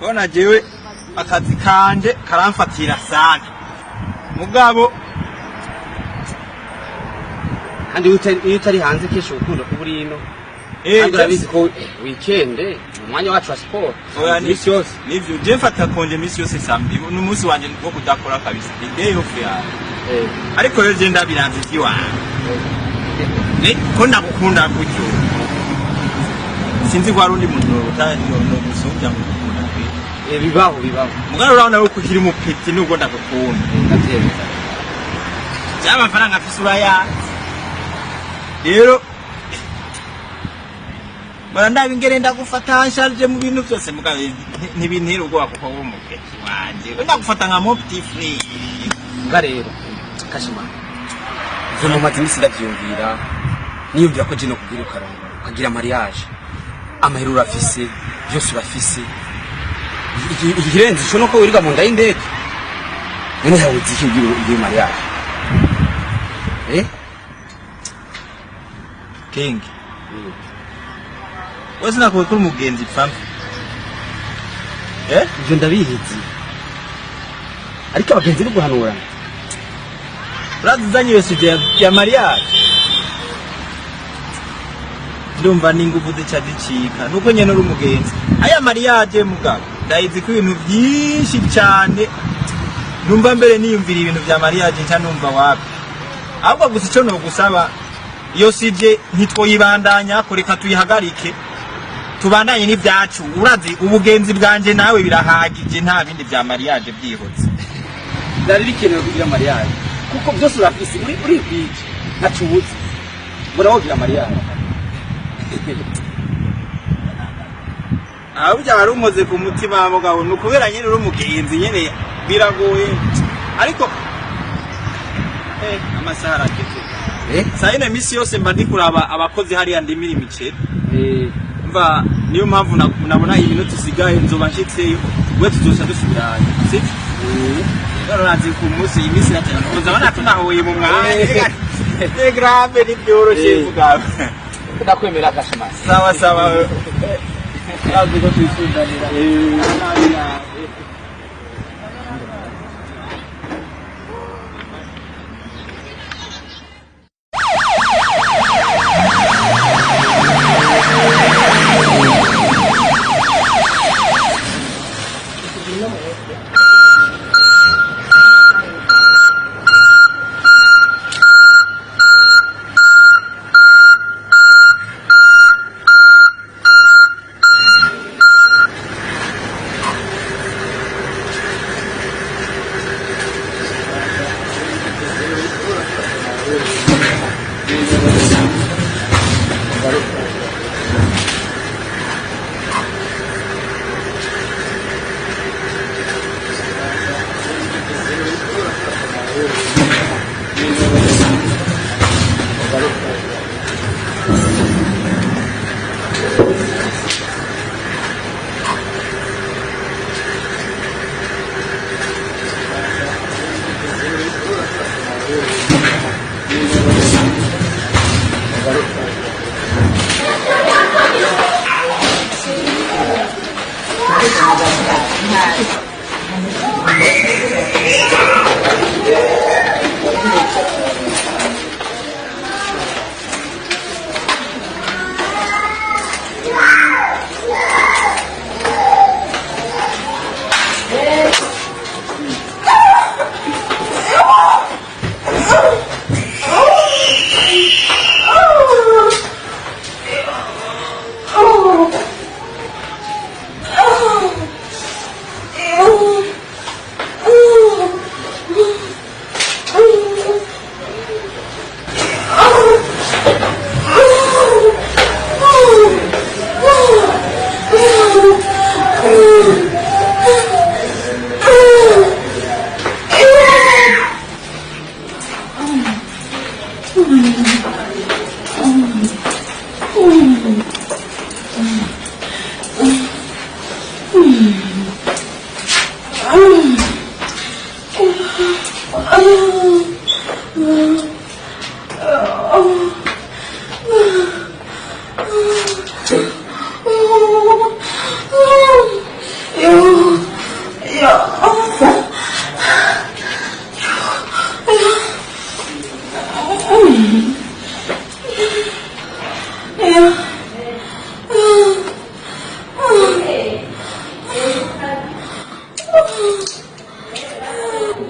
Bona jewe akazi kanje karamfatira sana mugabo kandi utari hanze kesho ukunda kuburi ino kandi urabizi ko weekend umwanya wacu wa sport misi yose nivyo je mfata konje misi yose sambi n'umunsi wanje ngo kudakora kabisa day off ya ariko yo je ndabiranze ikiwa ko ndagukunda gutyo sinzi ko arundi muntu no gusubya mu bibaho mugabo urabona ko kiri mu peti nubwo ndagukunda ndavyemeza amafaranga afise uraya rero baranda bingere ndagufata nsharje mu bintu byose mugabo ntibintera ubwoba kuko uri umuketi wanje ndagufata nka moptifree ngarero kashima zo mu matimisi ndavyumvira niyumvira ko je no kugira ukarongo ukagira mariage amahero urafise byose urafise igirenze cyo nuko wiriga mu nda y'indege none hawe zikibwira mariage King wasina ko kuri mugenzi pfamwe ivyo ndabihizi ariko abagenzi ni guhanurana urazanye yose ya mariage ndumva ninguvu zicadicika nuko nyene uri umugenzi aya mariage mugabo ndayizi ko ibintu byinshi cyane numva mbere niyumvira ibintu bya mariage nca numva wapi ahubwo gusa ico no gusaba iyo sije ntitwoyibandanya kureka tuyihagarike tubandanye n'ibyacu urazi ubugenzi bwanje nawe birahagije nta bindi bya mariage byihotse ndari bikenewe kugira mariage kuko byose urafise uri kwije ntacubuze muraho kugira mariage ahubwo ari umoze ku mutima mugabo nukubera nyene uri umugenzi nyene biragoye ariko amasaha arageze sayine misi yose mba ndikuraba abakozi hariya ndimira imiceri mva niyo mpamvu nabona iminota isigaye nzoba nshitseyo we tuzosa dusubira si bararanze ku munsi imisi natana uzabona tunahoye mu mwanya ni grave ni byoroshye mugabo ndakwemera kashima sawa yazi ko twisundanira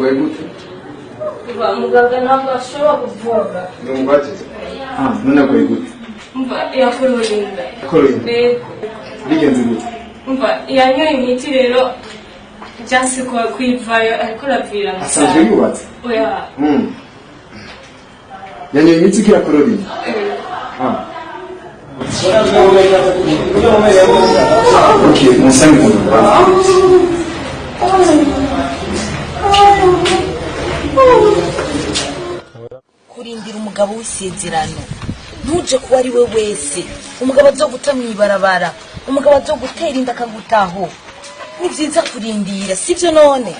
Yitwaye gute? Muganga ntabwo ashobora kuvuga. Ni umubatizo? None agwaye gute? Yakororinda. Yakororinda? Bigenze gute? Yanyoye imiti rero byase kwivayo ariko ravira mu cyaro. Asanzwe yubatse? Oya. Yanyoye imiti kira kororinda? Okay, musange mu kurindira umugabo w'isezerano ntuje kuba ari we wese umugabo azoguta mwibarabara umugabo azogutera inda akagutaho ni byiza kurindira sivyo none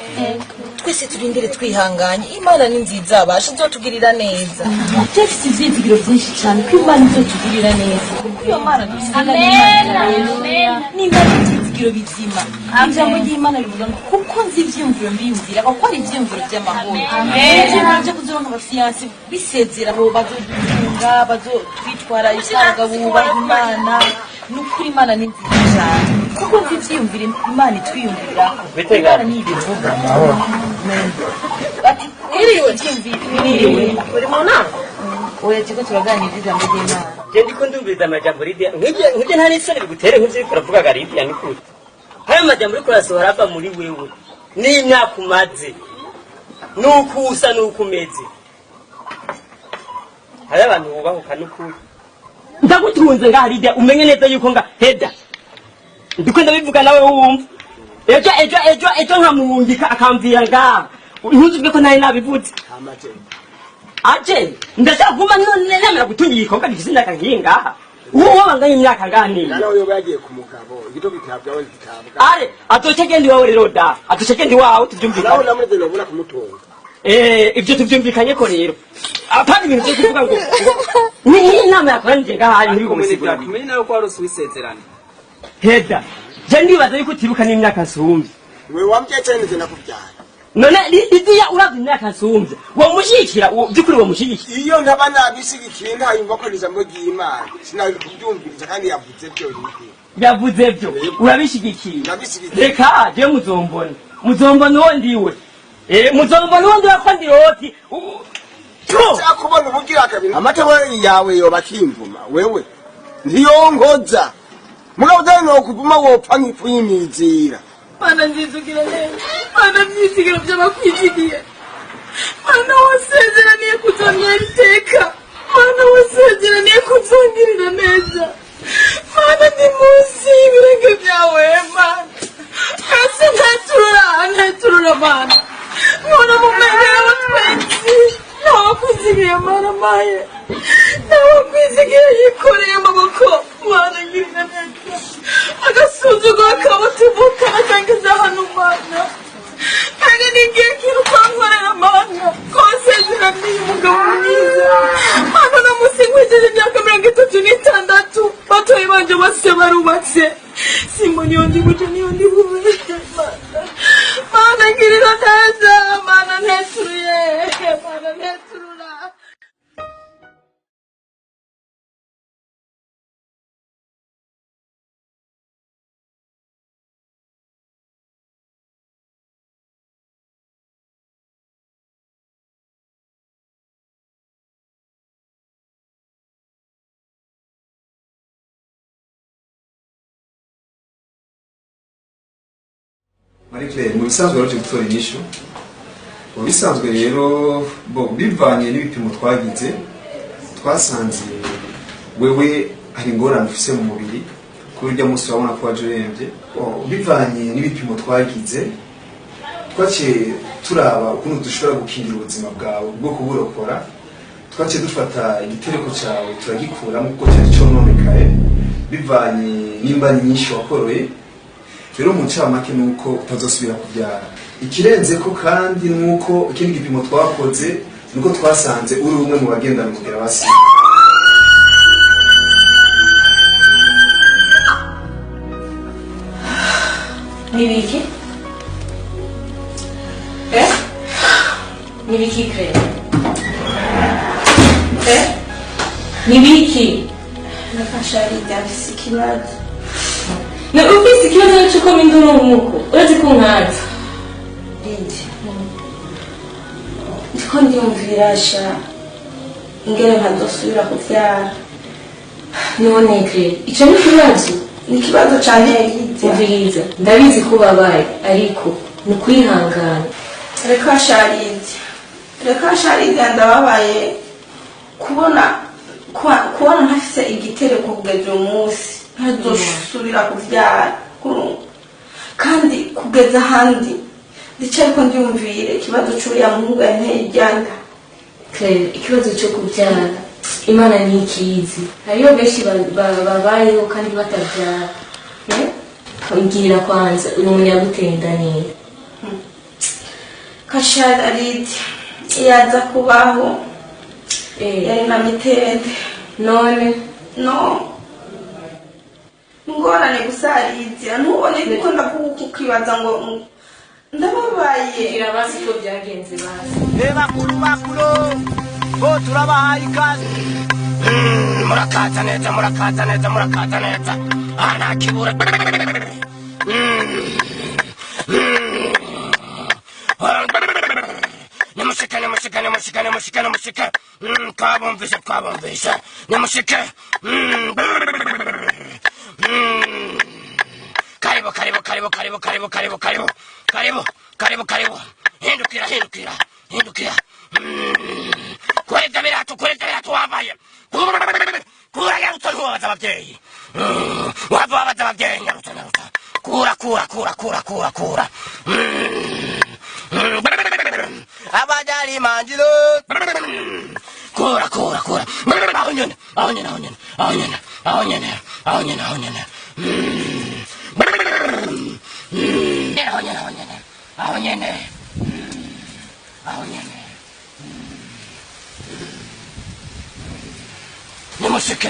twese turindire twihanganye imana ni nziza abasha izotugirira neza texte ivyizigiro byinshi cyane ko imana izotugirira neza kuko iyo mana niba ivyizigiro bizima ijambo ry'imana rivuga ngo kuko nzi ivyiyumviro mbiyumvira ko ari ivyiyumviro by'amahoro ivyiyumviro byo kuzoronka abafiyansi bisezera abo bazodutunga bazotwitwara isaga bubaha imana nukuri imana ni nziza cyane kuko nzi ivyiyumviro imana itwiyumvirako imana ni ibivuga ati iriwe uri mu nama oya kiko turaganira ijambo ry'imana je ndiko ndumviriza amajambo Lydia nk'ibyo nta n'isoni bigutere nk'ivyo uriko uravuga Lydia ni kuri hayo majambo uriko urasohora ava muri wewe n'imyaka umaze nuko usa nuko umeze hari abantu bubahuka n'ukuri ndagutunze ngaha Lydia umenye neza yuko nga heda ndiko ndabivuga nawe wumva ejo nkamuhungika akamvira ngaha ntuzubwe ko nari nabivuze aje ndashaka kuma nemera gutungira igikombe gifise imyaka nk'ingaha uwo wabanganye imyaka ngani nawe yagiye ku mugabo igito bitabwa we bitabwa are atocegendi wawe rero da atocegendi wawe tuvyumvikanye nawe namureze nobura kumutunga ivyo tuvyumvikanye ko rero apana ibintu byo kuvuga ngo ni inama yakoranye ngaha ari muri umusigura tumenye nawe ko wari usubisezerana heda je ndibaza yuko utiruka n'imyaka nsumvye we wambyecene nakubyara none Lydia uravye imyaka nsumvye womushikira byukuri womushikira iyo ntaba nabisigikiye ntayumva ko ijambo ry'Imana sinari kubyumviriza kandi yavuze byo yavuze byo urabishigikiye reka je muzombona uwo ndiwe muzombona uwo ndiwe ko ndi hoti cyakubona ubugira kabiri amatabo yawe yoba kimvuma wewe ntiyongoza mugabo dani no kuvuma wopfa nk'ifu y'imizira Mana nzizugira neza. Mana nzizugira by'abakwizigiye. Mana wasezeraniye kuzongera iteka. Mana wasezeraniye kuzongirira neza. Mana ndi munsi y'ibirenge byawe Mana. Kasi ntaturura Mana. Mwana mumeze abatwenzi. Nawakwizigiye Mana maye. Nawakwizigiye yikoreye amaboko. Mana ngirira neza. Agasuzuguro kabutibuka akangiza hano Mana. Kandi nigiye kirukankorera Mana. Konsezeraniye umugabo mwiza. Mana namusigwishije imyaka 36. Batoye banje bose barubatse. Simbonye undi gute niyo ndi bubete Mana. Mana ngirira neza. Mana nteturuye. Mana nteturura. Marie Claire, mu bisanzwe rero gutora inyishu mu bisanzwe rero bivanye n'ibipimo twagize twasanze wewe hari ingorane ufise mu mubiri kuri urya munsi urabona ko waje urembye bivanye n'ibipimo twagize twaciye turaba ukuntu dushobora gukingira ubuzima bwawe bwo kuburokora twaciye dufata igitereko cyawe turagikuramo kuko cyari cononekaye bivanye n'imbani nyinshi wakoroye rero mu ncamake nuko utazosubira kubyara ikirenze ko kandi nuko ikindi gipimo twakoze nuko twasanze uri umwe mu bagendana umugera wa sida Nibiki? Nibiki kre? Nibiki? Nafasha Lydia ikibazo. Na ufise ikibazo cyo komindura umuko urazi ko nkaza Lydia. ndiko ndiyumvira sha ingene nkazosubira kuvyara. None Claire, ico ni ikibazo? Ni ikibazo cane Elize. Ndabizi ko ubabaye ariko ni ukwihangana. Reka Sharize ndababaye kubona ntafise igitereko kugeza uyu munsi ntazosubira kuvyara kandi kugeza ahandi ndicariko ndiyumvire ikibazo c'uriya muhungu yanteye iryanda. Claire, ikibazo cyo kubyara Imana ni ikizi. Hariyo benshi babayeho kandi batabyara. Mbwira kwanza uyu munyagutenda neza. Kashararidi yaza kubaho yari na mitende. None ngorane gusariza ntubone ko ndakukibaza ngo ndababaye. Irabazi ko byagenze bazi. Reba kurubakuro bo turabahaye ikaze. Murakaza neza ana kibura. Nemushike kabumvise nemushike. Karibu hindukira kureta biratu wabaye kura yaruta ntubabaza ababyeyi wababaza ababyeyi nyaruta kura abajari manjiro kura aho nyene Nemushike.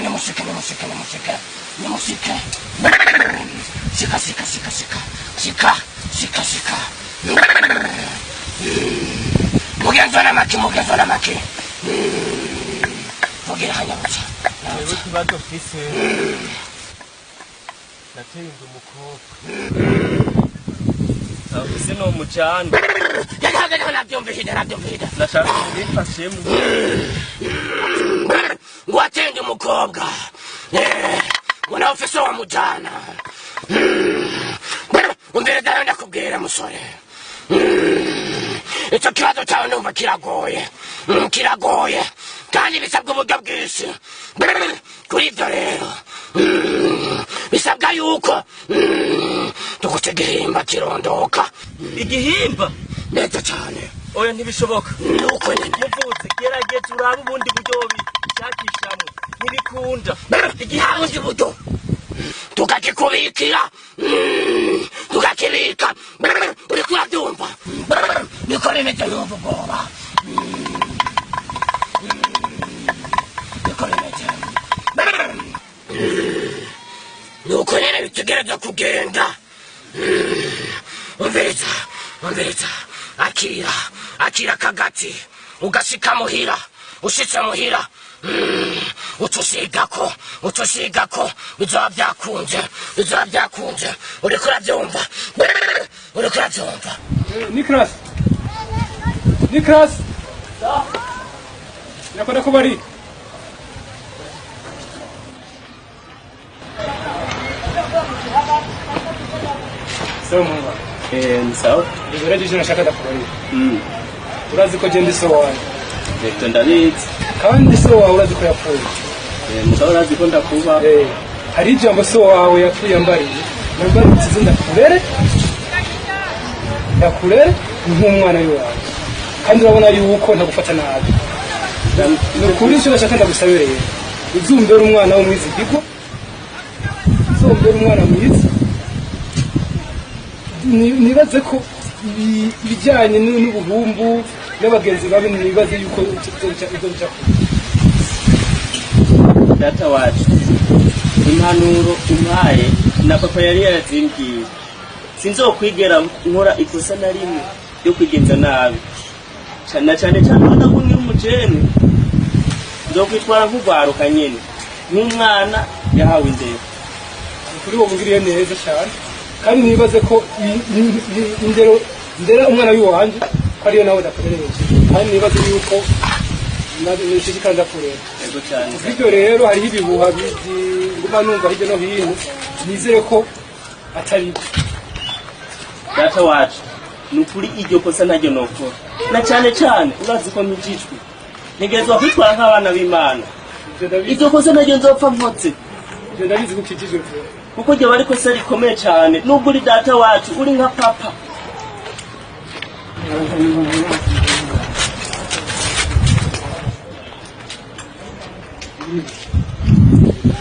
Shika. Mugenzona maki. Vugira hanyabuca. Ewe kibazo fise. Nateye umukobwa. Ufise no mucanda. Nabyumvira. Nashaka kubifashemo. Ngo atende umukobwa. Ngo ufise wa mujana. Umbere dayo ndakubwira musore. Icyo kibazo cyawe numva kiragoye kandi bisabwa uburyo bwinshi. Kuri ibyo rero bisabwa yuko tuguca igihimba kirondoka. Igihimba? Neza cyane. Oya ntibishoboka. Nuko nyine. Muvuze gerageza urabe ubundi buryo bishakishamo. Ntibikunda. Igihundi buryo tukakikubikira tukakibika uri kurabyumva niko rimeze numva ubwoba nuko nyine bitegereza kugenda. Umviriza akira kagati ugashika muhira. Ushitse muhira utusigako bizoba byakunze uriko urabyumva. Niklas nakora ko bari sawa ibaraje nashaka ndakubari urazi ko genda so wawe reka ndabizi kandi so wawe urazi ko yapfuye mugabo urazi ko ndakuba hari ijambo so wawe yapfuye mbariye ntizi ndakurere nk'umwana wawe kandi urabona yuko ntagufata nabi. Nukuri icyo nashaka ndagusabireye uzumbere umwana wo mwiza igigo uzumbere umwana mwiza. Nibaze ko ibijyanye n'ubuhumbu n'abagenzi bawe nibaze yuko ibyo bica data wacu impanuro umpaye na papa yari yarazimbwiye sinzokwigera nkora ikosa na rimwe yo kwigenza nabi cyane ubona ko nkiri umujene nzokwitwara nk'ugwaruka nyene nk'umwana yahawe indero. Kuri uwo mugiriye neza cyane kandi nibaze ko indero umwana w'iwanje hariyo nawe dakorereje kandi nibaze yuko nishishikara ndakureba Ego cyane. bityo rero hariho ibibuha nguma numva hirya no hino nizere ko atari Data wacu nukuri iryo kosa ntajyo nokora na cyane cyane urazi ko mijijwe nigezwa kwitwara nk'abana b'Imana iryo kosa ntajyo nzopfa mpotse ndabizi ko kijijwe kuko jye bari kosa rikomeye cyane nubwo uri data wacu uri nka papa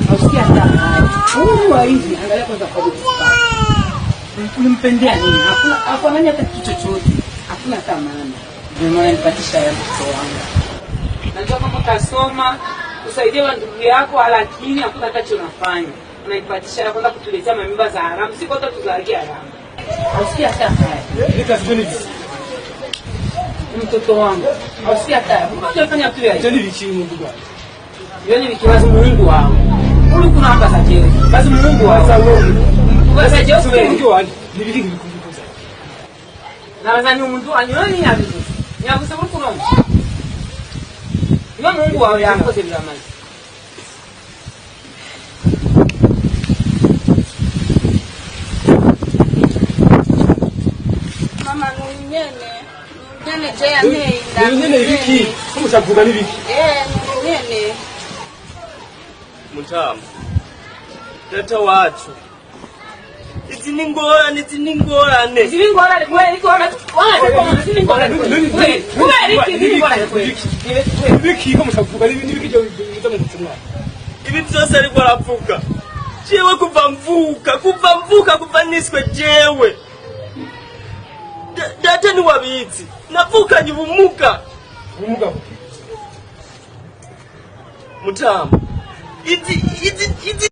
Hausikia hata huyu hivi angalia kwanza kwa ulimpendea nini? Hakuna hata kitu chochote. Hakuna hata maana. Ndio maana nipatisha ya mtoto wangu. Najua kama utasoma usaidia ndugu yako lakini hakuna hata unafanya. Unaipatisha ya kwanza kutuletea mimba za haramu. Siko hata tuzalia haramu. Hausikia hata haya. Mtoto wangu. Hausikia hata. Mbona unafanya tu ya tani lichi Mungu bwana. Yoni nikiwaza Mungu wangu. Uli kuna hapa sajeri. Basi Mungu wangu. Sasa je, Mungu wangu ni biki bikumbuza. Na wazani umuntu anyoni yabizo. Nyabuze muri kurongo. Yo Mungu wawe yakoze byamaze. Mama nunyene. Nunyene je yanteye. Nunyene biki? Kumusavuga ni biki? Nunyene. Mutamu data wacu izi ni ngorane biki ko musavuga ni biki byo biza mu mutima ibi byose ariko aravuga jewe kuva niswe jewe data ni wabizi navukanye ubumuga Mutamu izi